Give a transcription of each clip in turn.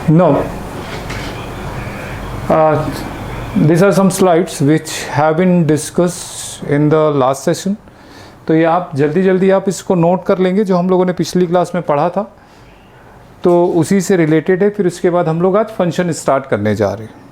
No. These are some slides which have been discussed in the last session. तो ये आप जल्दी जल्दी आप इसको नोट कर लेंगे जो हम लोगों ने पिछली क्लास में पढ़ा था, तो उसी से रिलेटेड है। फिर उसके बाद हम लोग आज फंक्शन स्टार्ट करने जा रहे हैं।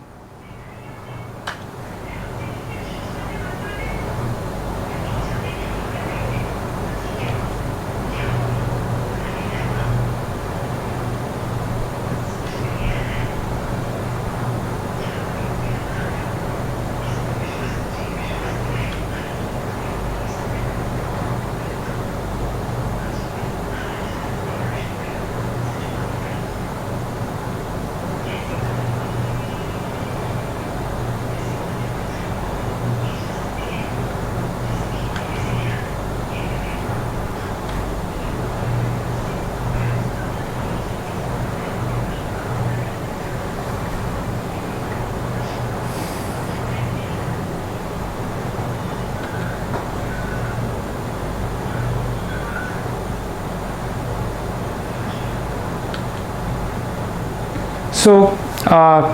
So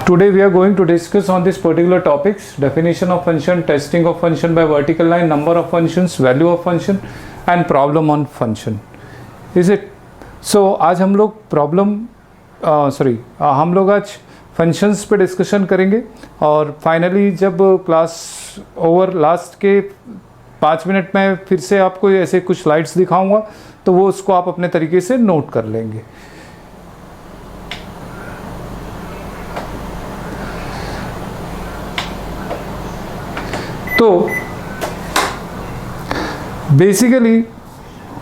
today we are going to discuss on this particular topics: definition of function, testing of function by vertical line, number of functions, value of function and problem on function. Is it? So आज हम लोग हम लोग आज functions पे discussion करेंगे और finally जब क्लास ओवर लास्ट के 5 मिनट में फिर से आपको ऐसे कुछ स्लाइड्स दिखाऊंगा, तो वो उसको आप अपने तरीके से नोट कर लेंगे। तो बेसिकली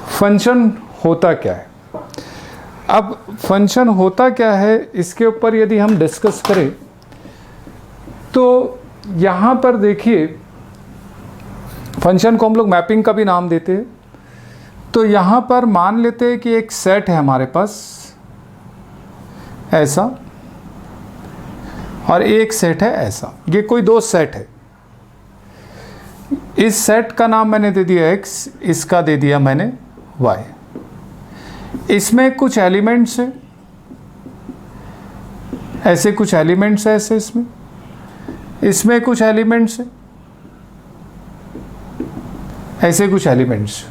फंक्शन होता क्या है? अब फंक्शन होता क्या है इसके ऊपर यदि हम डिस्कस करें तो यहाँ पर देखिए, फंक्शन को हम लोग मैपिंग का भी नाम देते हैं। तो यहाँ पर मान लेते हैं कि एक सेट है हमारे पास ऐसा और एक सेट है ऐसा। ये कोई दो सेट है। इस सेट का नाम मैंने दे दिया x, इसका दे दिया मैंने y। इसमें कुछ एलिमेंट्स हैं, ऐसे कुछ एलिमेंट्स हैं, ऐसे इसमें कुछ एलिमेंट्स हैं, ऐसे कुछ एलिमेंट्स।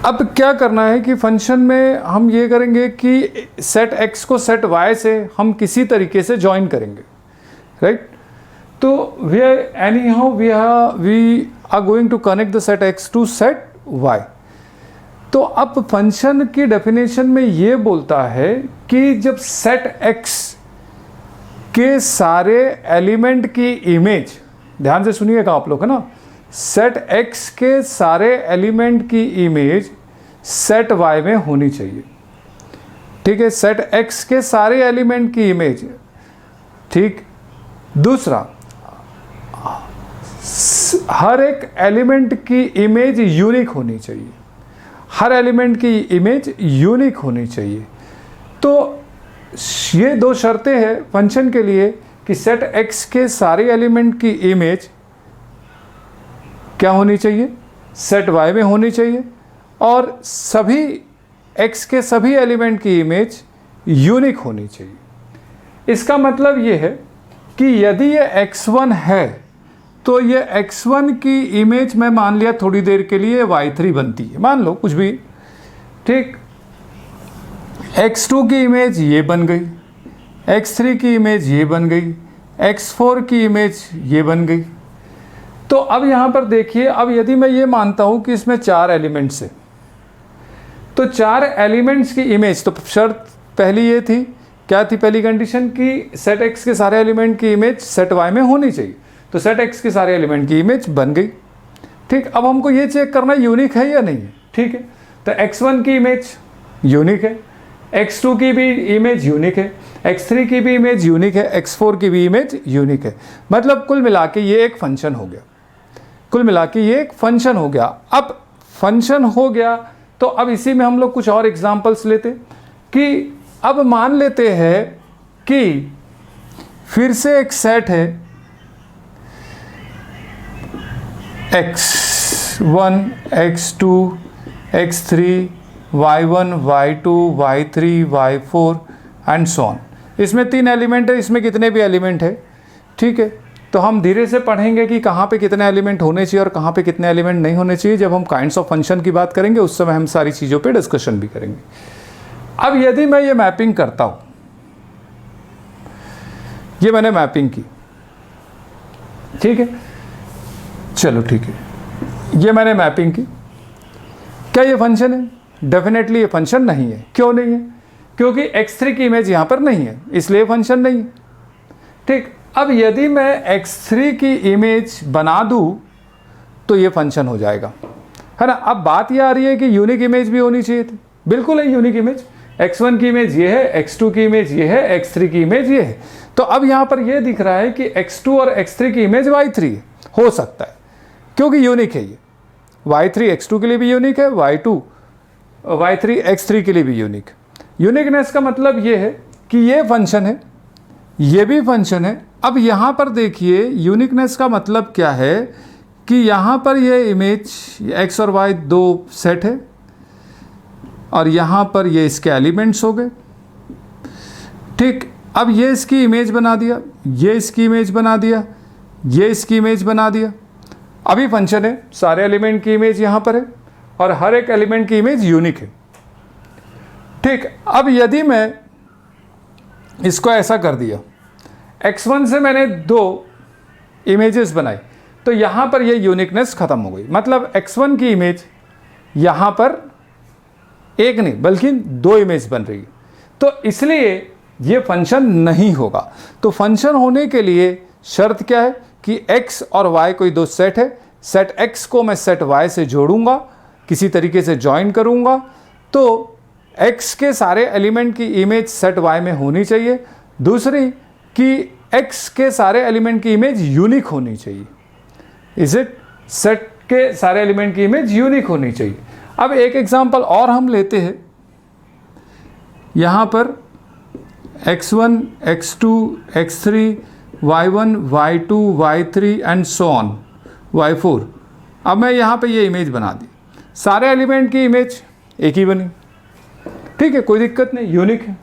अब क्या करना है कि फंक्शन में हम ये करेंगे कि सेट x को सेट y से हम किसी तरीके से ज्वाइन करेंगे, राइट? तो we are going to connect the set x to set y। तो अब फंक्शन की डेफिनेशन में ये बोलता है कि जब सेट x के सारे एलिमेंट की इमेज, ध्यान से सुनिएगा आप लोग, है ना, सेट x के सारे एलिमेंट की इमेज सेट y में होनी चाहिए। ठीक है, सेट x के सारे एलिमेंट की इमेज, ठीक। दूसरा, हर एक एलिमेंट की इमेज यूनिक होनी चाहिए, हर एलिमेंट की इमेज यूनिक होनी चाहिए। तो ये दो शर्तें हैं फंक्शन के लिए कि सेट x के सारे एलिमेंट की इमेज क्या होनी चाहिए, सेट y में होनी चाहिए, और सभी x के सभी एलिमेंट की इमेज यूनिक होनी चाहिए। इसका मतलब ये है कि यदि ये x1 है तो ये x1 की इमेज मैं मान लिया थोड़ी देर के लिए y3 बनती है, मान लो कुछ भी, ठीक। x2 की इमेज ये बन गई, x3 की इमेज ये बन गई, x4 की इमेज ये बन गई। तो अब यहाँ पर देखिए, अब यदि मैं ये मानता हूँ कि इसमें 4 एलिमेंट्स है, तो 4 एलिमेंट्स की इमेज, तो शर्त पहली ये थी, क्या थी पहली कंडीशन, कि सेट x के सारे एलिमेंट की इमेज सेट y में होनी चाहिए। तो सेट x के सारे एलिमेंट की इमेज बन गई, ठीक। अब हमको ये चेक करना यूनिक है या नहीं है, ठीक है। तो x1 की इमेज यूनिक है, x2 की भी इमेज यूनिक है, x3 की भी इमेज यूनिक है, x4 की भी इमेज यूनिक है। मतलब कुल मिला के ये एक फंक्शन हो गया, कुल मिला के ये एक फंक्शन हो गया। अब फंक्शन हो गया तो अब इसी में हम लोग कुछ और एग्जाम्पल्स लेते कि अब मान लेते हैं कि फिर से एक सेट है x1, x2, x3, y1, y2, y3, y4 and so on. इसमें 3 एलिमेंट है, इसमें कितने भी एलिमेंट है, ठीक है। तो हम धीरे से पढ़ेंगे कि कहाँ पे कितने एलिमेंट होने चाहिए और कहाँ पे कितने एलिमेंट नहीं होने चाहिए। जब हम काइंड्स ऑफ फंक्शन की बात करेंगे उस समय हम सारी चीज़ों पे डिस्कशन भी करेंगे। अब यदि मैं ये मैपिंग करता हूँ, ये मैंने मैपिंग की, ठीक है, चलो ठीक है, ये मैंने मैपिंग की, क्या ये फंक्शन है? डेफिनेटली ये फंक्शन नहीं है। क्यों नहीं है? क्योंकि x3 की इमेज यहाँ पर नहीं है, इसलिए फंक्शन नहीं है, ठीक। अब यदि मैं x3 की इमेज बना दूँ तो ये फंक्शन हो जाएगा, है ना। अब बात ये आ रही है कि यूनिक इमेज भी होनी चाहिए थी। बिल्कुल है, यूनिक इमेज, x1 की इमेज ये है, x2 की इमेज ये है, x3 की इमेज ये है। तो अब यहाँ पर ये दिख रहा है कि x2 और x3 की इमेज y3 है, हो सकता है क्योंकि यूनिक है ये। y3 x2 के लिए भी यूनिक है, y3 x3 के लिए भी यूनिक। यूनिकनेस का मतलब ये है कि ये फंक्शन है, ये भी फंक्शन है। अब यहाँ पर देखिए यूनिकनेस का मतलब क्या है कि यहाँ पर ये इमेज x और y 2 सेट है और यहाँ पर ये इसके एलिमेंट्स हो गए, ठीक। अब ये इसकी इमेज बना दिया, ये इसकी इमेज बना दिया, ये इसकी इमेज बना दिया। अभी फंक्शन है, सारे एलिमेंट की इमेज यहाँ पर है और हर एक एलिमेंट की इमेज यूनिक है, ठीक। अब यदि मैं इसको ऐसा कर दिया, x1 से मैंने 2 इमेजेस बनाई तो यहाँ पर ये यूनिकनेस खत्म हो गई। मतलब x1 की इमेज यहाँ पर एक नहीं बल्कि 2 इमेज बन रही है, तो इसलिए ये फंक्शन नहीं होगा। तो फंक्शन होने के लिए शर्त क्या है कि x और y कोई 2 सेट है, सेट x को मैं सेट y से जोड़ूंगा, किसी तरीके से ज्वाइन करूंगा, तो x के सारे एलिमेंट की इमेज सेट y में होनी चाहिए। दूसरी कि x के सारे एलिमेंट की इमेज यूनिक होनी चाहिए। Is it? सेट के सारे एलिमेंट की इमेज यूनिक होनी चाहिए। अब एक एग्जांपल और हम लेते हैं, यहाँ पर x1, x2, x3, y1, y2, y3 and so on y4। अब मैं यहाँ पे ये इमेज बना दी, सारे एलिमेंट की इमेज एक ही बनी, ठीक है, कोई दिक्कत नहीं, यूनिक है।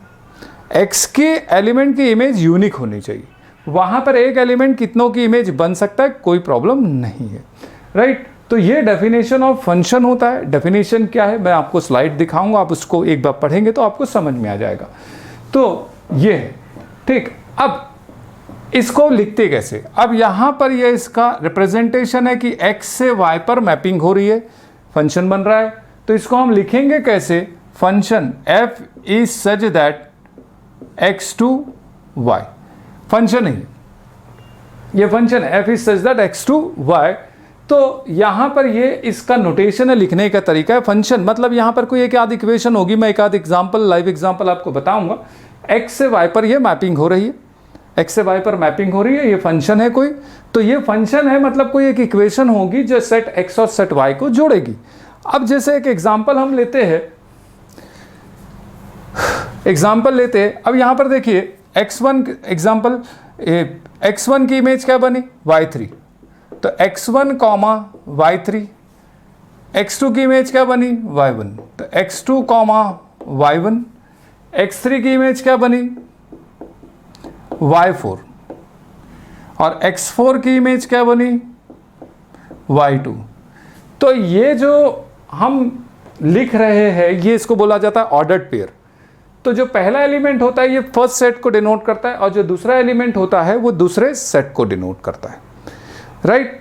x के एलिमेंट की इमेज यूनिक होनी चाहिए। वहाँ पर एक एलिमेंट कितनों की इमेज बन सकता है, कोई प्रॉब्लम नहीं है, राइट। तो ये डेफिनेशन ऑफ फंक्शन होता है। डेफिनेशन क्या है मैं आपको स्लाइड दिखाऊंगा, आप उसको एक बार पढ़ेंगे तो आपको समझ में आ जाएगा। तो ये है, ठीक। अब इसको लिखते कैसे? अब यहाँ पर ये इसका रिप्रेजेंटेशन है कि x से y पर मैपिंग हो रही है, फंक्शन बन रहा है। तो इसको हम लिखेंगे कैसे? Function f is such that x to y, function है ये function f is such that x to y। तो यहाँ पर ये इसका नोटेशन है, लिखने का तरीका है। फंक्शन मतलब यहाँ पर कोई एक आध इक्वेशन होगी, मैं एक आध एग्जाम्पल, लाइव एग्जाम्पल आपको बताऊंगा। x से y पर ये मैपिंग हो रही है, x से y पर मैपिंग हो रही है, ये फंक्शन है कोई। तो ये फंक्शन है मतलब कोई एक इक्वेशन होगी जो सेट x और सेट y को जोड़ेगी। अब जैसे एक एग्जाम्पल हम लेते हैं, अब यहाँ पर देखिए x1 एग्जाम्पल, x1 की इमेज क्या बनी? y3, तो x1 कॉमा y3। x2 की इमेज क्या बनी? y1, तो x2 कॉमा y1। x3 की इमेज क्या बनी? y4, और x4 की इमेज क्या बनी? y2। तो ये जो हम लिख रहे हैं ये इसको बोला जाता है ऑर्डर्ड पेयर। तो जो पहला एलिमेंट होता है ये फर्स्ट सेट को डिनोट करता है और जो दूसरा एलिमेंट होता है वो दूसरे सेट को डिनोट करता है, राइट।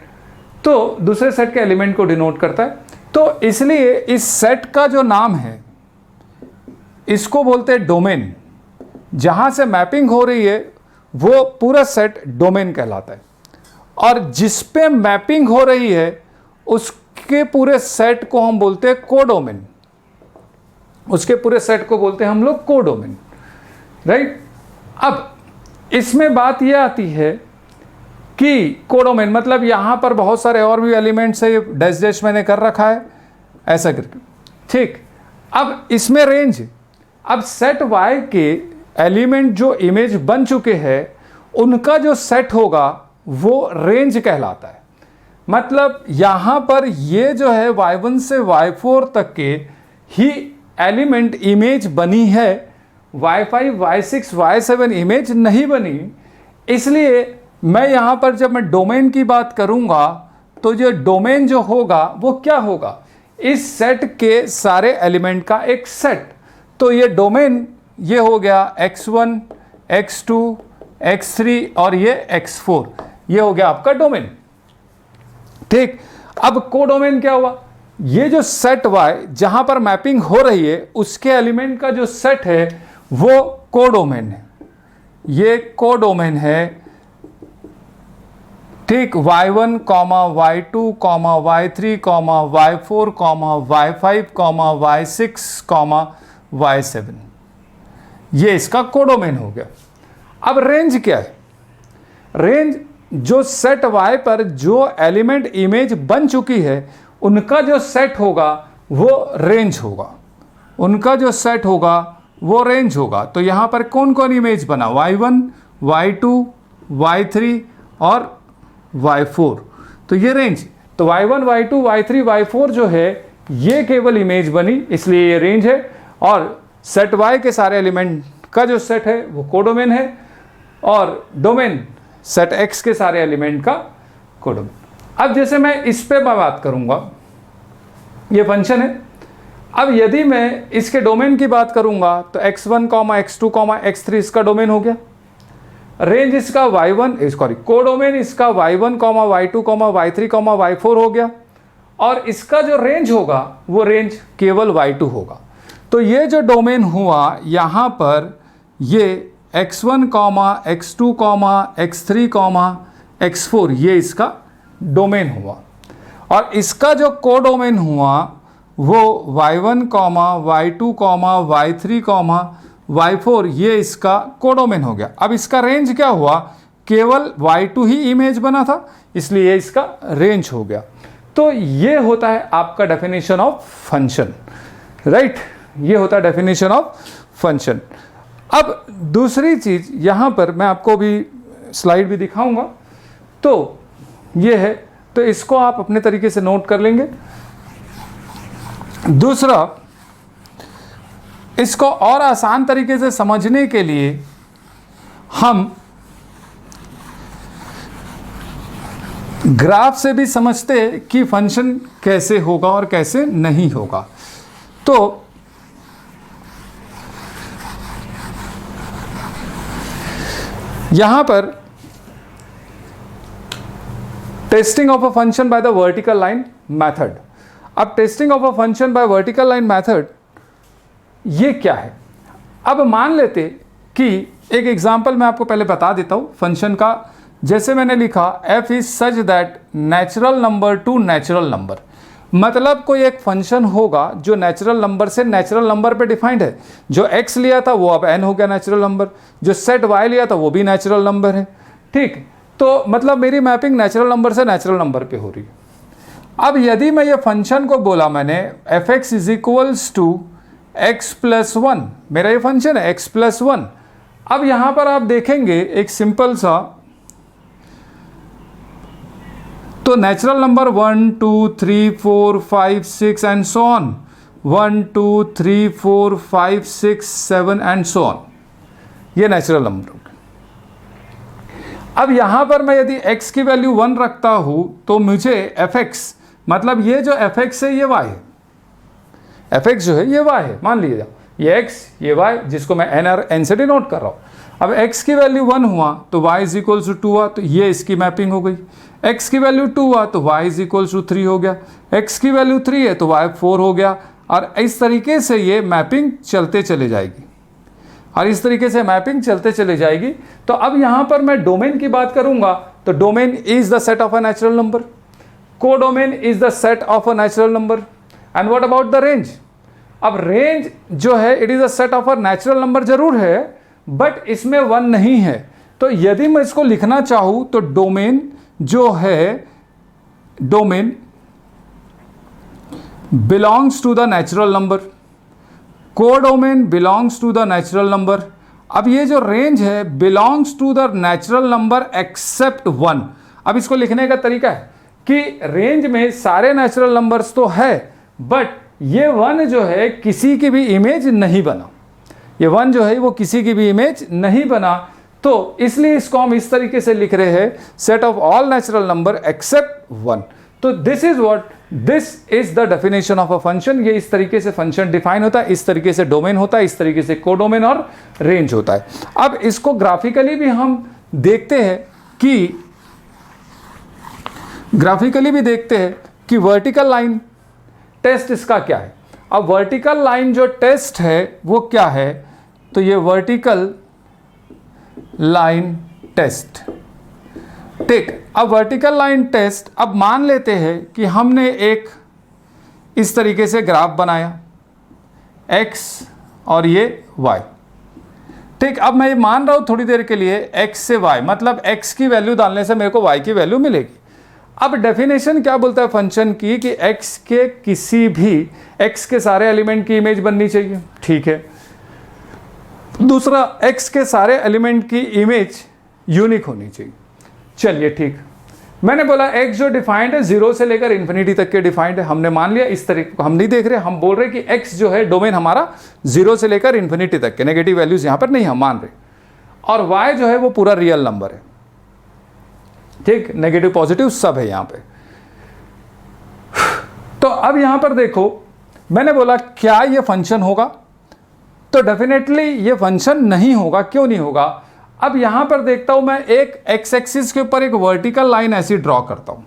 तो दूसरे सेट के एलिमेंट को डिनोट करता है। तो इसलिए इस सेट का जो नाम है इसको बोलते हैं डोमेन। जहां से मैपिंग हो रही है वो पूरा सेट डोमेन कहलाता है, और जिस पे मैपिंग हो रही है उसके पूरे सेट को हम बोलते हैं कोडोमेन। उसके पूरे सेट को बोलते हैं हम लोग कोडोमेन, राइट। अब इसमें बात यह आती है कि कोडोमेन मतलब यहां पर बहुत सारे और भी एलिमेंट्स है, डैश डैश मैंने कर रखा है ऐसा करके, ठीक। अब इसमें रेंज, अब सेट y के एलिमेंट जो इमेज बन चुके हैं उनका जो सेट होगा वो रेंज कहलाता है। मतलब यहां पर ये जो है y1 से y4 तक के ही एलिमेंट इमेज बनी है y5, y6, y7 इमेज नहीं बनी। इसलिए मैं यहाँ पर जब मैं डोमेन की बात करूँगा तो जो डोमेन जो होगा वो क्या होगा, इस सेट के सारे एलिमेंट का एक सेट। तो ये डोमेन ये हो गया x1, x2, x3 और ये x4, ये हो गया आपका डोमेन। ठीक, अब कोडोमेन क्या हुआ, ये जो सेट y जहां पर मैपिंग हो रही है उसके एलिमेंट का जो सेट है वो कोडोमेन है, ये कोडोमेन है। ठीक, y1, y2, y3, y4, y5, y6, y7, ये इसका कोडोमेन हो गया। अब रेंज क्या है, रेंज जो सेट y पर जो एलिमेंट इमेज बन चुकी है उनका जो सेट होगा वो रेंज होगा, उनका जो सेट होगा वो रेंज होगा। तो यहां पर कौन कौन इमेज बना, y1, y2, y3 और y4, तो ये रेंज। तो y1, y2, y3, y4 जो है ये केवल इमेज बनी, इसलिए ये रेंज है। और सेट y के सारे एलिमेंट का जो सेट है वो कोडोमेन है, और डोमेन सेट x के सारे एलिमेंट का कोडोमेन। अब जैसे मैं इस पे बात करूंगा, ये फंक्शन है। अब यदि मैं इसके डोमेन की बात करूंगा तो x1, x2, x3 इसका डोमेन हो गया। रेंज इसका y1, सॉरी कोडोमेन इसका y1, y2, y3, y4 हो गया, और इसका जो रेंज होगा वो रेंज केवल y2 होगा। तो ये जो डोमेन हुआ यहाँ पर ये x1, x2, x3, x4 ये इसका डोमेन हुआ, और इसका जो कोडोमेन हुआ वो y1, y2, y3, y4 ये इसका कोडोमेन हो गया। अब इसका रेंज क्या हुआ, केवल y2 ही इमेज बना था, इसलिए इसका रेंज हो गया। तो ये होता है आपका डेफिनेशन ऑफ फंक्शन, राइट, ये होता है डेफिनेशन ऑफ फंक्शन। अब दूसरी चीज यहां पर मैं आपको भी स्लाइड भी दिखाऊंगा, तो ये है, तो इसको आप अपने तरीके से नोट कर लेंगे। दूसरा, इसको और आसान तरीके से समझने के लिए हम ग्राफ से भी समझते कि फंक्शन कैसे होगा और कैसे नहीं होगा। तो यहां पर testing of a function by the vertical line method. अब testing of a function by vertical line method ये क्या है। अब मान लेते कि एक एग्जांपल मैं आपको पहले बता देता हूं फंक्शन का। जैसे मैंने लिखा f is such that natural number two natural number, मतलब कोई एक फंक्शन होगा जो नेचुरल नंबर से नेचुरल नंबर पे डिफाइंड है। जो x लिया था वो अब n हो गया नेचुरल नंबर, जो सेट y लिया था वो भी नेचुरल नंबर है। ठीक, तो मतलब मेरी मैपिंग नेचुरल नंबर से नेचुरल नंबर पे हो रही है। अब यदि मैं ये फंक्शन को बोला मैंने f(x) is equals to x plus 1, मेरा ये फंक्शन है x प्लस 1। अब यहां पर आप देखेंगे एक सिंपल सा, तो natural number 1, 2, 3, 4, 5, 6 and so on, 1, 2, 3, 4, 5, 6, 7 and so on, ये नेचुरल नंबर। अब यहां पर मैं यदि x की वैल्यू 1 रखता हूं तो मुझे fx, मतलब ये जो fx है ये y है, fx जो है ये y है, मान लीजिए ये x ये y, जिसको मैं n और n से डिनोट कर रहा हूं। अब x की वैल्यू 1 हुआ तो y इज इक्वल्स टू 2 हुआ, तो ये इसकी मैपिंग हो गई। x की वैल्यू 2 हुआ तो y इज इक्वल्स टू 3 हो गया, x की वैल्यू 3 है तो y 4 हो गया, और इस तरीके से ये मैपिंग चलते चले जाएगी, और इस तरीके से मैपिंग चलते चले जाएगी। तो अब यहां पर मैं डोमेन की बात करूंगा तो domain is the set of a natural number, codomain is the set of a natural number, and what about the range. अब रेंज जो है it is a set of a natural number जरूर है, but इसमें 1 नहीं है। तो यदि मैं इसको लिखना चाहूं तो डोमेन जो है, domain belongs to the natural number, codomain belongs to the natural number. अब ये जो रेंज है belongs to the natural number except 1। अब इसको लिखने का तरीका है कि रेंज में सारे नेचुरल नंबर्स तो है, बट ये 1 जो है किसी की भी इमेज नहीं बना, ये 1 जो है वो किसी की भी इमेज नहीं बना, तो इसलिए इसको हम इस तरीके से लिख रहे हैं set of all natural number except 1। तो this is the definition of a function. ये इस तरीके से फंक्शन डिफाइन होता है, इस तरीके से डोमेन होता है, इस तरीके से कोडोमेन और रेंज होता है। अब इसको ग्राफिकली भी हम देखते हैं कि वर्टिकल लाइन टेस्ट इसका क्या है। अब वर्टिकल लाइन जो टेस्ट है वो क्या है, तो ये वर्टिकल लाइन टेस्ट, ठीक। अब वर्टिकल लाइन टेस्ट, अब मान लेते हैं कि हमने एक इस तरीके से ग्राफ बनाया x और ये y, ठीक। अब मैं ये मान रहा हूं थोड़ी देर के लिए x से y, मतलब x की वैल्यू डालने से मेरे को y की वैल्यू मिलेगी। अब डेफिनेशन क्या बोलता है फंक्शन की कि x के किसी भी x के सारे एलिमेंट की इमेज बननी चाहिए, ठीक है। दूसरा, x के सारे एलिमेंट की इमेज यूनिक होनी चाहिए। चलिए ठीक, मैंने बोला x जो डिफाइंड है 0 से लेकर इन्फिनिटी तक के डिफाइंड है, हमने मान लिया। इस तरीके को हम नहीं देख रहे, हम बोल रहे कि x जो है डोमेन हमारा 0 से लेकर इन्फिनिटी तक के, नेगेटिव वैल्यूज यहां पर नहीं हम मान रहे, और y जो है वो पूरा रियल नंबर है, ठीक, नेगेटिव पॉजिटिव सब है यहां पे। तो अब यहां पर देखो, मैंने बोला क्या ये फंक्शन होगा, तो डेफिनेटली ये फंक्शन नहीं होगा। क्यों नहीं होगा? अब यहां पर देखता हूं मैं एक एक्स एक्सिस के ऊपर एक वर्टिकल लाइन ऐसी ड्रॉ करता हूं।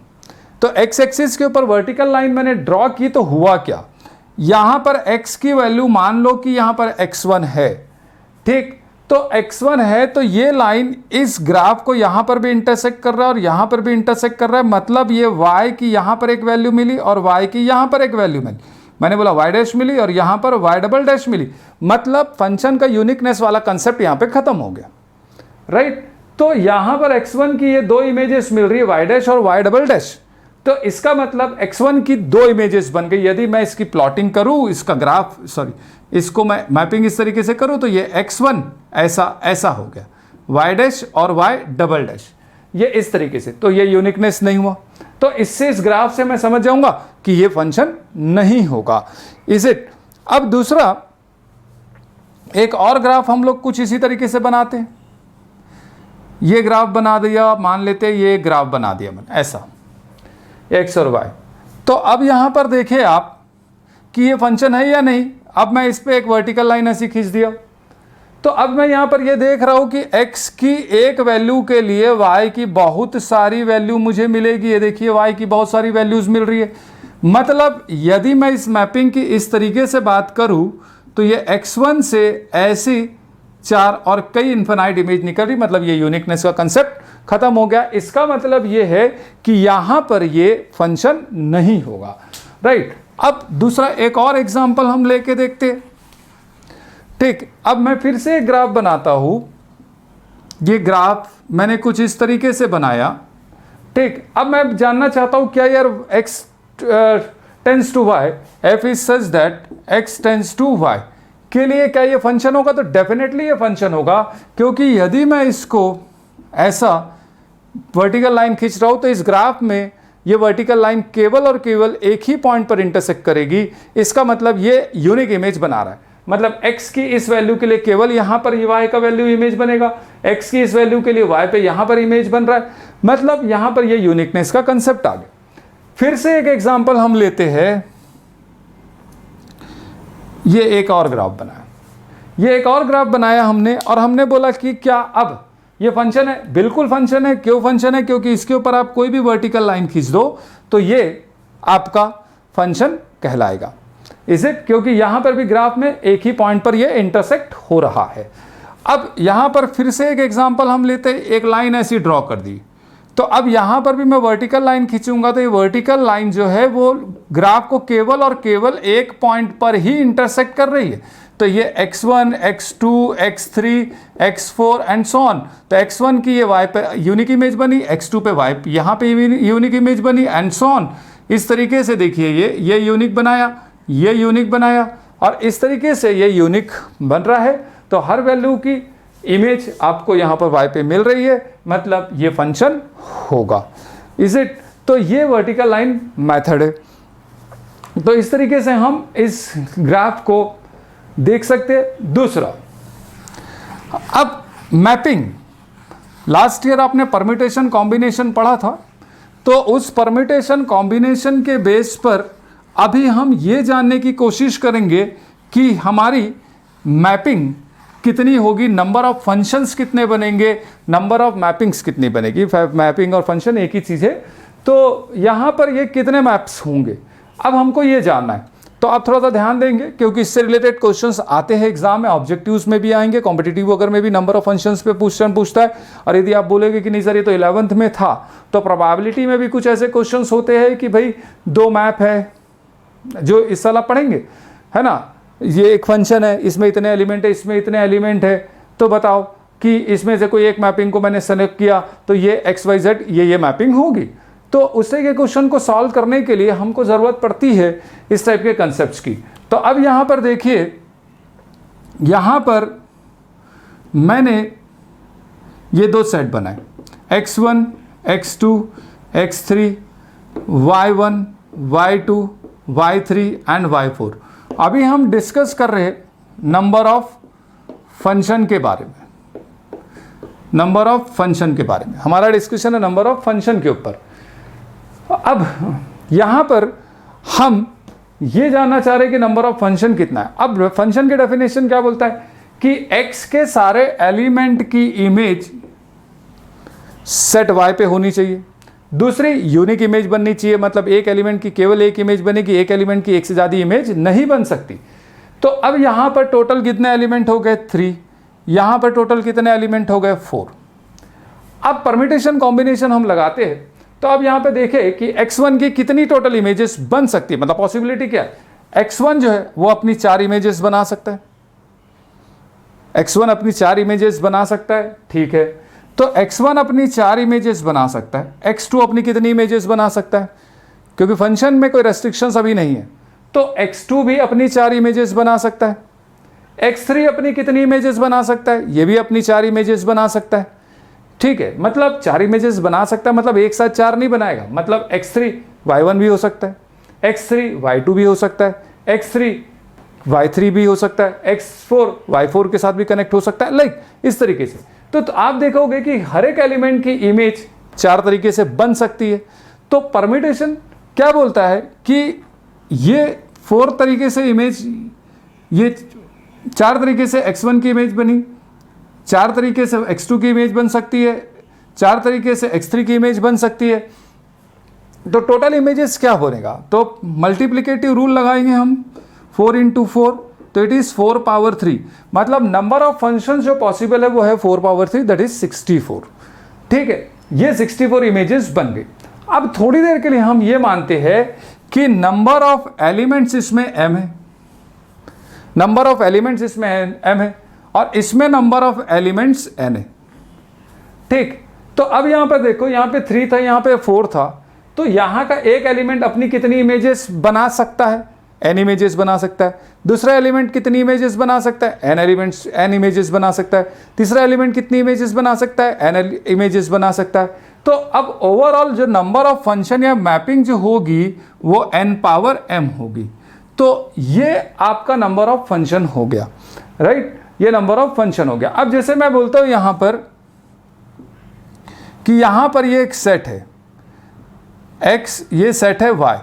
तो एक्स एक्सिस के ऊपर वर्टिकल लाइन मैंने ड्रॉ की, तो हुआ क्या, यहां पर x की वैल्यू मान लो कि यहां पर x1 है, ठीक। तो x1 है, तो ये लाइन इस ग्राफ को यहां पर भी इंटरसेक्ट कर रहा है और यहां पर भी इंटरसेक्ट कर रहा है, मतलब ये y की यहां पर एक वैल्यू मिली और y की यहां पर एक वैल्यू मिली। मैंने बोला y डैश मिली और यहां पर y डबल डैश मिली, मतलब फंक्शन का यूनिकनेस वाला कंसेप्ट यहां पे खत्म हो गया, राइट। तो यहां पर x1 की ये दो इमेजेस मिल रही है, y डैश और y डबल डैश, तो इसका मतलब x1 की दो इमेजेस बन गई। यदि मैं इसकी प्लॉटिंग करूं, इसका ग्राफ, सॉरी, इसको मैं मैपिंग इस तरीके से करूं, तो ये x1 ऐसा हो गया, y डैश और y डबल डैश, ये इस तरीके से। तो ये यूनिकनेस नहीं हुआ, तो इससे इस ग्राफ से मैं समझ जाऊंगा कि ये फंक्शन नहीं होगा, इज इट। अब दूसरा, एक और ग्राफ हम लोग कुछ इसी तरीके से बनाते हैं। ये ग्राफ बना दिया, मान लेते हैं ये ग्राफ बना दिया मैंने ऐसा, x और y। तो अब यहां पर देखें आप कि ये फंक्शन है या नहीं। अब मैं इस पे एक वर्टिकल लाइन ऐसी खींच दिया, तो अब मैं यहां पर ये देख रहा हूं कि x की एक वैल्यू के लिए y की बहुत सारी वैल्यू मुझे मिलेगी। ये देखिए y की बहुत सारी वैल्यूज मिल रही है, मतलब यदि मैं इस मैपिंग की इस तरीके से बात करूं तो ये x1 से ऐसी 4 और कई इन्फिनाइट इमेज निकल रही, मतलब ये यूनिकनेस का कंसेप्ट खत्म हो गया। इसका मतलब ये है कि यहां पर ये फंक्शन नहीं होगा, राइट। अब दूसरा एक और एग्जांपल हम लेके देखते हैं, ठीक। अब मैं फिर से एक ग्राफ बनाता हूं। ये ग्राफ मैंने कुछ इस तरीके से बनाया, ठीक। अब मैं जानना चाहता हूं क्या यार x tends to y, f is such that x tends to y के लिए क्या ये फंक्शन होगा? तो डेफिनेटली ये फंक्शन होगा, क्योंकि यदि मैं इसको ऐसा वर्टिकल लाइन खींच रहा हूं तो इस ग्राफ में ये वर्टिकल लाइन केवल और केवल एक ही पॉइंट पर इंटरसेक्ट करेगी। इसका मतलब ये यूनिक इमेज बना रहा है, मतलब x की इस वैल्यू के लिए केवल यहां पर y का वैल्यू इमेज बनेगा, x की इस वैल्यू के लिए y पे यहां पर इमेज बन रहा है, मतलब यहां पर ये यूनिकनेस का कंसेप्ट आ गया। फिर से एक एग्जांपल हम लेते हैं। ये एक और ग्राफ बनाया हमने, और हमने बोला कि क्या अब ये फंक्शन है? बिल्कुल फंक्शन है। क्यों फंक्शन है? क्योंकि इसके ऊपर आप कोई भी वर्टिकल लाइन खींच दो तो ये आपका फंक्शन कहलाएगा, इज इट, क्योंकि यहां पर भी ग्राफ में एक ही पॉइंट पर ये इंटरसेक्ट हो रहा है। अब यहां पर फिर से एक एग्जांपल हम लेते हैं, एक लाइन ऐसी ड्रॉ कर दी, तो अब यहां पर भी मैं वर्टिकल लाइन खींचूंगा तो ये वर्टिकल लाइन जो है वो ग्राफ को केवल और केवल एक पॉइंट पर ही इंटरसेक्ट कर रही है। तो ये x1, x2, x3, x4 and so on. तो x1 की ये y पे यूनिक इमेज बनी, x2 पे y यहाँ पे यूनिक इमेज बनी एंड सो ऑन। इस तरीके से देखिए ये यूनिक बनाया, ये यूनिक बनाया, और इस तरीके से ये यूनिक बन रहा है। तो हर वैल्यू की इमेज आपको यहाँ पर y पे मिल रही है, मतलब ये फंक्शन होगा, इज इट। तो ये वर्टिकल लाइन मेथड है। तो इस तरीके से हम इस ग्राफ को देख सकते हैं। दूसरा, अब मैपिंग, लास्ट ईयर आपने परम्यूटेशन कॉम्बिनेशन पढ़ा था, तो उस परम्यूटेशन कॉम्बिनेशन के बेस पर अभी हम ये जानने की कोशिश करेंगे कि हमारी मैपिंग कितनी होगी, नंबर ऑफ फंक्शंस कितने बनेंगे, नंबर ऑफ मैपिंग्स कितनी बनेगी। मैपिंग और फंक्शन एक ही चीज़ है, तो यहाँ पर ये कितने मैप्स होंगे अब हमको ये जानना है। तो आप थोड़ा सा ध्यान देंगे क्योंकि इससे रिलेटेड क्वेश्चंस आते हैं एग्जाम में, ऑब्जेक्टिव्स में भी आएंगे, कॉम्पिटिटिव वगैरह में भी नंबर ऑफ फंक्शंस पे क्वेश्चन पूछता है। और यदि आप बोलेंगे कि नहीं सर ये तो 11th में था, तो प्रोबेबिलिटी में भी कुछ ऐसे क्वेश्चंस होते हैं कि भाई 2 मैप है जो इस साल आप पढ़ेंगे, है ना, ये एक फंक्शन है, इसमें इतने एलिमेंट है, इसमें इतने एलिमेंट है, तो बताओ कि इसमें से कोई एक मैपिंग को मैंने सेलेक्ट किया तो ये XYZ ये मैपिंग होगी। तो उससे के क्वेश्चन को सॉल्व करने के लिए हमको ज़रूरत पड़ती है इस टाइप के कंसेप्ट्स की। तो अब यहाँ पर देखिए, यहाँ पर मैंने ये 2 सेट बनाए, X1, X2, X3, Y1, Y2, Y3 and Y4। अभी हम डिस्कस कर रहे हैं नंबर ऑफ फंक्शन के बारे में, नंबर ऑफ फंक्शन के बारे में हमारा डिस्कशन है नंबर ऑफ फंक्शन के ऊपर। अब यहाँ पर हम ये जानना चाह रहे हैं कि नंबर ऑफ फंक्शन कितना है। अब फंक्शन की डेफिनेशन क्या बोलता है कि x के सारे एलिमेंट की इमेज सेट y पे होनी चाहिए, दूसरी यूनिक इमेज बननी चाहिए, मतलब एक एलिमेंट की केवल एक इमेज बनेगी, एक एलिमेंट की एक से ज़्यादा इमेज नहीं बन सकती। तो अब यहाँ पर टोटल कितने एलिमेंट हो गए 3, यहाँ पर टोटल कितने एलिमेंट हो गए 4। अब परम्यूटेशन कॉम्बिनेशन हम लगाते हैं, तो अब यहाँ पे देखें कि x1 की कितनी टोटल इमेजेस बन सकती है, मतलब पॉसिबिलिटी क्या है। x1 जो है वो अपनी 4 इमेजेस बना सकता है, x1 अपनी 4 इमेजेस बना सकता है, ठीक है। तो x1 अपनी 4 इमेजेस बना सकता है, x2 अपनी कितनी इमेजेस बना सकता है, क्योंकि फंक्शन में कोई रेस्ट्रिक्शंस अभी नहीं है, तो x2 भी अपनी 4 इमेजेस बना सकता है। x3 अपनी कितनी इमेजेस बना सकता है, ये भी अपनी 4 इमेजेस बना सकता है, ठीक है। मतलब 4 इमेजेस बना सकता है, मतलब एक साथ 4 नहीं बनाएगा, मतलब x3 y1 भी हो सकता है, x3 y2 भी हो सकता है, x3 y3 भी हो सकता है, x4 y4 के साथ भी कनेक्ट हो सकता है, लाइक इस तरीके से। तो आप देखोगे कि हर एक एलिमेंट की इमेज 4 तरीके से बन सकती है। तो परम्यूटेशन क्या बोलता है कि ये 4 तरीके से इमेज, ये 4 तरीके से x1 की इमेज बनी, 4 तरीके से x2 की इमेज बन सकती है, 4 तरीके से x3 की इमेज बन सकती है। तो टोटल इमेजेस क्या बनेगा, तो मल्टीप्लिकेटिव रूल लगाएंगे हम, 4 × 4, तो इट इज 4 पावर 3, मतलब नंबर ऑफ फंक्शन जो पॉसिबल है वो है 4 पावर 3, दैट इज 64, ठीक है। ये 64 इमेजेस बन गई। अब थोड़ी देर के लिए हम ये मानते हैं कि नंबर ऑफ एलिमेंट्स इसमें m है, नंबर ऑफ एलिमेंट्स इसमें m है, और इसमें नंबर ऑफ एलिमेंट्स n है, ठीक। तो अब यहां पर देखो, यहां पे 3 था, यहां पे 4 था, तो यहां का एक एलिमेंट अपनी कितनी इमेजेस बना सकता है, n इमेजेस बना सकता है। दूसरा एलिमेंट कितनी इमेजेस बना सकता है, n इमेजेस बना सकता है। तीसरा एलिमेंट कितनी इमेजेस बना सकता है, n इमेजेस बना सकता है। तो अब ओवरऑल जो नंबर ऑफ फंक्शन या मैपिंग जो होगी वो n पावर m होगी। तो ये आपका नंबर ऑफ फंक्शन हो गया, राइट, ये नंबर ऑफ फंक्शन हो गया। अब जैसे मैं बोलता हूं यहां पर कि यहां पर ये एक सेट है x, ये सेट है y,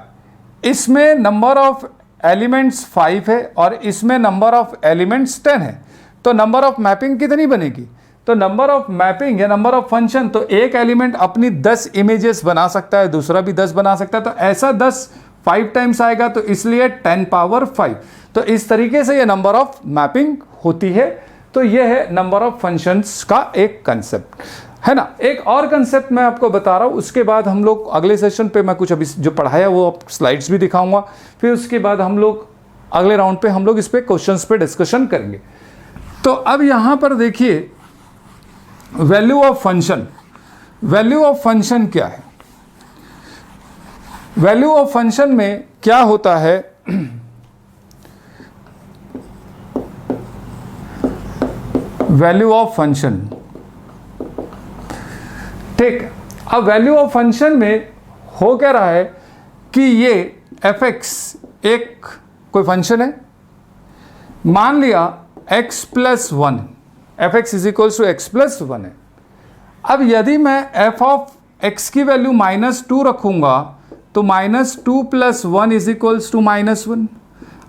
इसमें नंबर ऑफ एलिमेंट्स 5 है और इसमें नंबर ऑफ एलिमेंट्स 10 है। तो नंबर ऑफ मैपिंग कितनी बनेगी, तो नंबर ऑफ मैपिंग या नंबर ऑफ फंक्शन, तो एक एलिमेंट अपनी 10 इमेजेस बना सकता है, दूसरा भी 10 बना सकता है, तो ऐसा 10 5 टाइम्स आएगा, तो इसलिए 10 पावर 5। तो इस तरीके से ये नंबर ऑफ मैपिंग होती है। तो ये है नंबर ऑफ फंक्शंस का एक कंसेप्ट, है ना। एक और कंसेप्ट मैं आपको बता रहा हूँ, उसके बाद हम लोग अगले सेशन पे मैं कुछ अभी जो पढ़ाया वो स्लाइड्स भी दिखाऊंगा, फिर उसके बाद हम लोग अगले राउंड पे हम लोग इस पे क्वेश्चंस पे डिस्कशन करेंगे। तो अब यहाँ पर देखिए value of function, value of function क्या है। वैल्यू ऑफ फंक्शन में क्या होता है, वैल्यू ऑफ फंक्शन, ठीक। अब वैल्यू ऑफ फंक्शन में हो क्या रहा है कि ये f(x) एक कोई फंक्शन है, मान लिया x + 1, f x is equals to x plus 1 है। अब यदि मैं एफ ऑफ एक्स की वैल्यू -2 रखूंगा तो -2 + 1 इज इक्वल्स टू -1।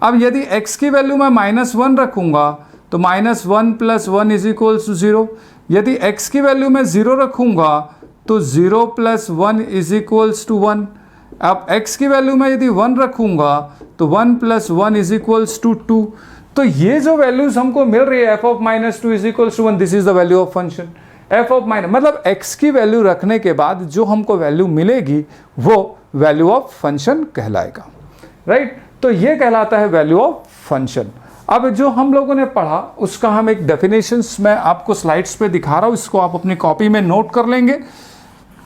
अब यदि x की वैल्यू मैं -1 रखूंगा तो -1 + 1 इज इक्वल्स टू 0। यदि x की वैल्यू मैं 0 रखूंगा तो 0 + 1 इज इक्वल्स टू 1। अब x की वैल्यू मैं यदि 1 रखूंगा तो 1 + 1 इज इक्वल्स टू 2। तो ये जो वैल्यूज हमको मिल रही है f of -2 is equals to 1, this is the value of function. f of मतलब x की वैल्यू रखने के बाद जो हमको वैल्यू मिलेगी वो वैल्यू ऑफ फंक्शन कहलाएगा, राइट। तो ये कहलाता है वैल्यू ऑफ फंक्शन। अब जो हम लोगों ने पढ़ा उसका हम एक डेफिनेशंस मैं आपको स्लाइड्स पे दिखा रहा हूँ, इसको आप अपनी कॉपी में नोट कर लेंगे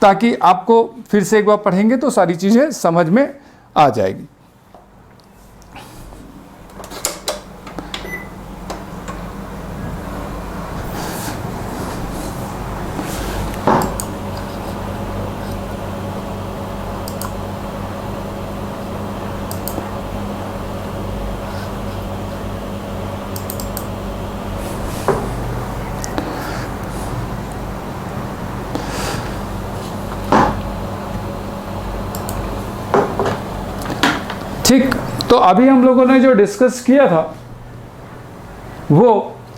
ताकि आपको फिर से एक बार पढ़ेंगे तो सारी चीज़ें समझ में आ जाएगी। ठीक, तो अभी हम लोगों ने जो डिस्कस किया था वो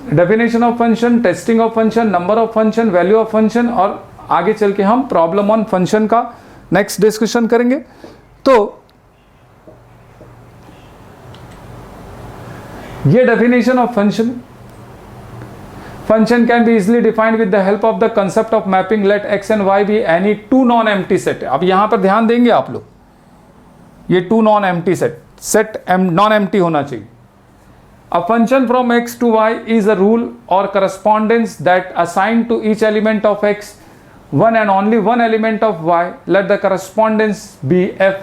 definition of function, testing of function, number of function, value of function, और आगे चल के हम प्रॉब्लम ऑन फंक्शन का नेक्स्ट डिस्कशन करेंगे। तो ये definition of function, function can be easily defined with the help of the concept of mapping let x and y be any two non empty set. अब यहां पर ध्यान देंगे आप लोग, ये two non empty set non empty होना चाहिए। A function from x to y is a rule or correspondence that assign to each element of x one and only one element of y. Let the correspondence be f.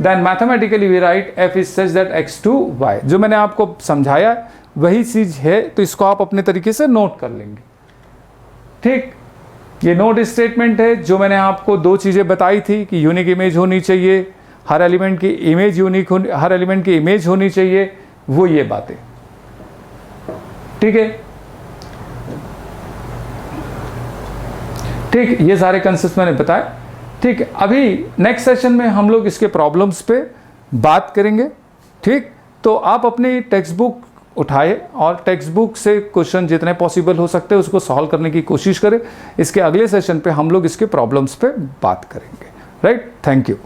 Then mathematically we write f is such that x to y. जो मैंने आपको समझाया वही चीज है, तो इसको आप अपने तरीके से नोट कर लेंगे। ठीक, ये नोट स्टेटमेंट है जो मैंने आपको दो चीजें बताई थी कि यूनिक इमेज होनी चाहिए, हर एलिमेंट की इमेज यूनिक होनी, हर एलिमेंट की इमेज होनी चाहिए, वो ये बातें। ठीक है, ठीक, ये सारे कंसेप्ट मैंने बताए। ठीक, अभी नेक्स्ट सेशन में हम लोग इसके प्रॉब्लम्स पे बात करेंगे। ठीक, तो आप अपनी टेक्स्ट बुक उठाए और टेक्स्ट बुक से क्वेश्चन जितने पॉसिबल हो सकते हैं उसको सॉल्व करने की कोशिश करें। इसके अगले सेशन पे हम लोग इसके प्रॉब्लम्स पे बात करेंगे। Right, thank you.